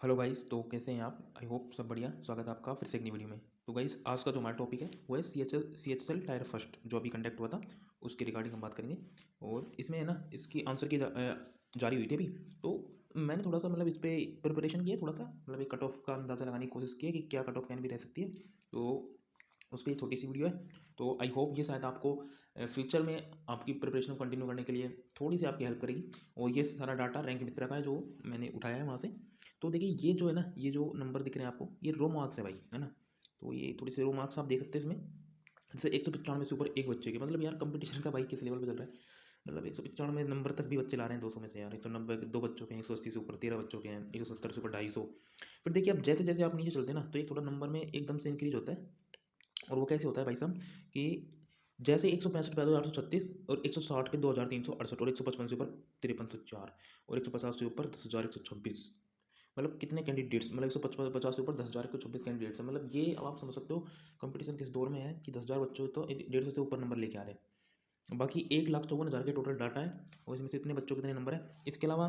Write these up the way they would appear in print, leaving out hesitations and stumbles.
Hello guys, तो कैसे हैं आप? आई होप सब बढ़िया। स्वागत है आपका फिर से एक नई वीडियो में। तो गाइस, आज का जो हमारा टॉपिक है वो है C H L tier first जो अभी कंडक्ट हुआ था, उसके रिगार्डिंग हम बात करेंगे। और इसमें है ना, इसकी आंसर की जारी हुई थी अभी। तो मैंने थोड़ा सा मतलब इस पर प्रिपरेशन किया, थोड़ा सा मतलब एक कट ऑफ का अंदाज़ा लगाने की कोशिश की है कि क्या कट ऑफ कैन भी रह सकती है। तो उस पर एक छोटी सी वीडियो है। तो आई होप ये शायद आपको फ्यूचर में आपकी प्रिपरेशन कंटिन्यू करने के लिए थोड़ी सी आपकी हेल्प करेगी। और ये सारा डाटा रैंक मित्रा का है जो मैंने उठाया है वहाँ से। तो देखिए, ये जो है ना, ये जो नंबर दिख रहे हैं आपको, ये रो मार्क्स है भाई, है ना। तो ये थोड़ी सी रो मार्क्स आप देख सकते हैं इसमें। जैसे 195 से ऊपर एक बच्चे के, मतलब यार कंपटीशन का भाई किस लेवल पे चल रहा है। मतलब 195 नंबर तक भी बच्चे ला रहे हैं 200 में से यार। 190 के दो बच्चों के हैं, 180 से ऊपर 13 बच्चों के हैं, 170 से ऊपर 250। फिर देखिए, अब जैसे जैसे आप नीचे चलते हैं ना, तो एक थोड़ा नंबर में एकदम से इंक्रीज होता है। और वो कैसे होता है भाई साहब कि जैसे 165 पे 836, और 160 पे 2368, और 155 से ऊपर 5304, और 150 से ऊपर 10,126। मतलब कितने कैंडिडेट्स, मतलब 150 से ऊपर 10,126 कैंडिडेट्स हैं। मतलब ये अब आप समझ सकते हो कंपटीशन किस दौर में है कि 10,000 बच्चों तो 150 से ऊपर नंबर लेके आ रहे हैं। बाकी 1,54,000 के टोटल डाटा है, और इसमें से इतने बच्चों के कितने नंबर है। इसके अलावा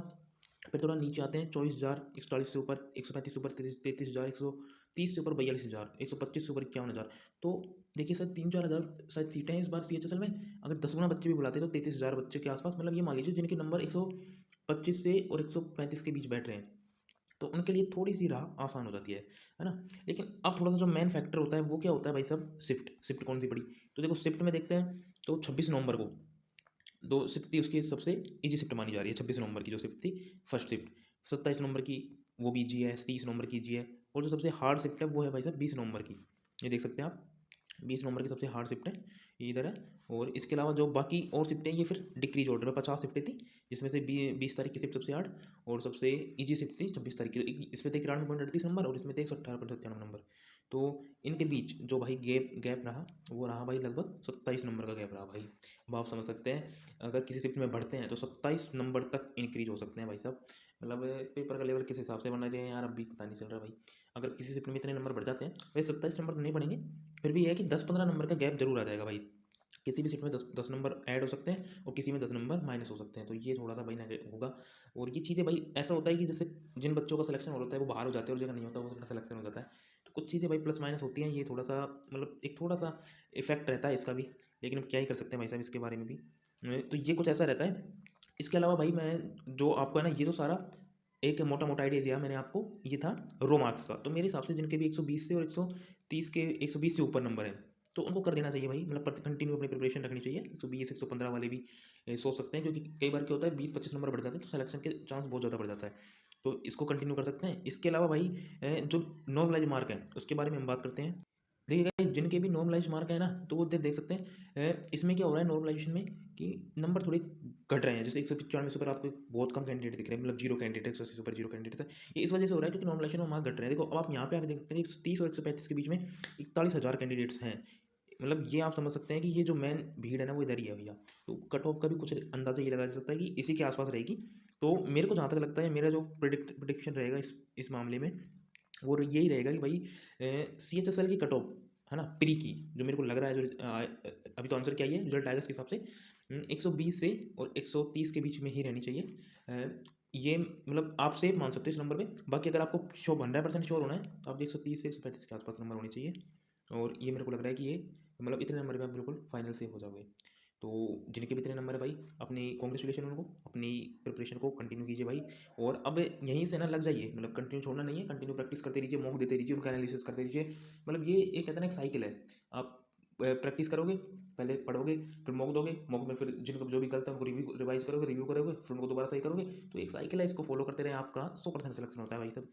फिर थोड़ा नीचे आते हैं, 24,000, 140 से ऊपर 135 से ऊपर 33,000, 130 से ऊपर 42,000, 125 से ऊपर 51,000। तो देखिए सर, 3-4 हज़ार शायद सीटें हैं इस बार CHSL में। अगर 10 गुना बच्चे भी बुलाते तो 33,000 बच्चे के आसपास, मतलब ये मान लीजिए जिनके नंबर 125 से और 135 के बीच बैठ रहे हैं, तो उनके लिए थोड़ी सी राह आसान हो जाती है ना। लेकिन अब थोड़ा सा जो मेन फैक्टर होता है वो क्या होता है भाई साहब, शिफ्ट कौन सी पड़ी। तो देखो, शिफ्ट में देखते हैं तो 26 नवंबर को दो शिफ्ट थी, उसकी सबसे इजी शिफ्ट मानी जा रही है। 26 नवंबर की जो शिफ्ट थी, फर्स्ट शिफ्ट। 27 नवंबर की वो भी इजी है, 30 नवंबर की इजी है। और जो सबसे हार्ड शिफ्ट है वो है भाई साहब 20 नवंबर की। ये देख सकते हैं आप, 20 नवंबर की सबसे हार्ड शिफ्ट है, ये इधर है। और इसके अलावा जो बाकी और शिफ्टें ये फिर डिक्रीज ऑर्डर में 50 शिफ्टें थी, जिसमें से 20 तारीख की शिफ्ट सबसे हार्ड और सबसे इजी शिफ्ट थी 26 तारीख की। इसमें थे 93.38 नंबर, और इसमें थे 118.97 नंबर। तो इनके बीच जो भाई गैप रहा, वो रहा भाई लगभग 27 नंबर का गैप रहा भाई। अब आप समझ सकते हैं, अगर किसी शिफ्ट में बढ़ते हैं तो 27 नंबर तक इंक्रीज हो सकते हैं भाई साहब। मतलब पेपर का लेवल किस हिसाब से बना रहे हैं यार, अभी पता नहीं चल रहा भाई। अगर किसी शिफ्ट में इतने नंबर बढ़ जाते हैं, वैसे 27 नंबर तो नहीं बढ़ेंगे, फिर भी यह है कि 10-15 नंबर का गैप जरूर आ जाएगा भाई। किसी भी शिफ्ट में 10 नंबर ऐड हो सकते हैं, और किसी में 10 नंबर माइनस हो सकते हैं। तो ये थोड़ा सा भाई नेगेटिव होगा। और ये चीज़ें भाई ऐसा होता है कि जैसे जिन बच्चों का सिलेक्शन हो होता है वो बाहर हो जाते हैं, और जगह नहीं होता वो सबका सिलेक्शन हो जाता है। तो कुछ चीज़ें भाई प्लस माइनस होती हैं, ये थोड़ा सा मतलब एक थोड़ा सा इफेक्ट रहता है इसका भी। लेकिन अब क्या ही कर सकते हैं भाई साहब इसके बारे में भी। तो ये कुछ ऐसा रहता है। इसके अलावा भाई मैं जो आपको है ना, ये तो सारा एक मोटा मोटा आइडिया दिया मैंने आपको, ये था रो मार्क्स का। तो मेरे हिसाब से जिनके भी 120 से और 130 के 120 से ऊपर नंबर है, तो उनको कर देना चाहिए भाई। मतलब कंटिन्यू अपनी प्रिपरेशन रखनी चाहिए। 120 115 वाले भी सोच सकते हैं, क्योंकि कई बार क्या होता है 20-25 नंबर बढ़ जाते हैं तो सिलेक्शन के चांस बहुत ज़्यादा बढ़ जाता है। तो इसको कंटिन्यू कर सकते हैं। इसके अलावा भाई जो नॉर्मलाइज मार्क है उसके बारे में हम बात करते हैं। देखिए गाइस, जिनके भी नॉर्मलाइज मार्क है ना, तो वो देख सकते हैं इसमें क्या हो रहा है नॉर्मलाइजेशन में, कि नंबर थोड़े घट रहे हैं। जैसे 195 से ऊपर आपको बहुत कम कैंडिडेट दिख रहे हैं, मतलब जीरो कैंडिडेट है। 180 से ऊपर जीरो कैंडिडेट है। ये इस वजह से हो रहा है क्योंकि नॉर्मलाइजेशन में मार्क घट रहे हैं। देखो, अब आप यहाँ पे आके देख सकते हैं 130 और 135 के बीच में 41,000 कैंडिडेट्स हैं। मतलब ये आप समझ सकते हैं कि ये जो मेन भीड़ है ना, वो इधर ही है भैया। तो कट ऑफ का भी कुछ अंदाजा ये लगाया जा सकता है कि इसी के आसपास रहेगी। तो मेरे को जहाँ तक लगता है, मेरा जो प्रिडिक्शन रहेगा इस मामले में, वो यही रहेगा कि भाई CHSL की कट ऑफ है ना, प्री की, जो मेरे को लग रहा है, जो अभी तो आंसर क्या ही है, रिजल्ट आएगा इसके हिसाब से 120 से और 130 के बीच में ही रहनी चाहिए। ये मतलब आप सेफ मान सकते हो इस नंबर पे। बाकी अगर आपको 100% श्योर होना है, तो आप 130 से 135 के आसपास नंबर होने चाहिए। और ये मेरे को लग रहा है कि ये मतलब इतने नंबर पे आप बिल्कुल फाइनल सेफ हो जाओगे। तो जिनके भी इतने नंबर है भाई, अपनी कॉन्ग्रेचुलेशन उनको, अपनी प्रिपरेशन को कंटिन्यू कीजिए भाई। और अब यहीं से ना लग जाइए, मतलब कंटिन्यू छोड़ना नहीं है, कंटिन्यू प्रैक्टिस करते रहिए, मॉक देते रहिए, उनका एनालिसिस करते रहिए। मतलब ये एक कहते हैं ना, एक साइकिल है। आप प्रैक्टिस करोगे, पहले पढ़ोगे, फिर मॉक दोगे, मॉक में फिर जिनको जो भी गलत है उनको रिवाइज करोगे, रिव्यू करोगे, फिर उनको दोबारा सही करोगे। तो एक साइकिल है, इसको फॉलो करते रहे, आपका 100% सिलेक्शन होता है भाई सब।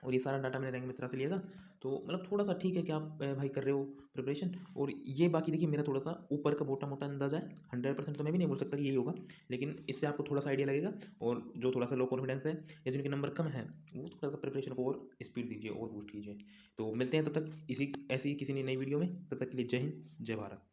और ये सारा डाटा मैंने रैंक मित्रा से लिया था। तो मतलब थोड़ा सा ठीक है कि आप भाई कर रहे हो प्रिपरेशन। और ये बाकी देखिए, मेरा थोड़ा सा ऊपर का मोटा मोटा अंदाजा है। 100% तो मैं भी नहीं बोल सकता कि यही होगा, लेकिन इससे आपको थोड़ा सा आइडिया लगेगा। और जो थोड़ा सा लो कॉन्फिडेंस है या जिनके नंबर कम है, वो थोड़ा सा प्रिपरेशन को और स्पीड दीजिए और बूस्ट कीजिए। तो मिलते हैं तब तक इसी ऐसी किसी नई वीडियो में। तब तक के लिए जय हिंद, जय भारत।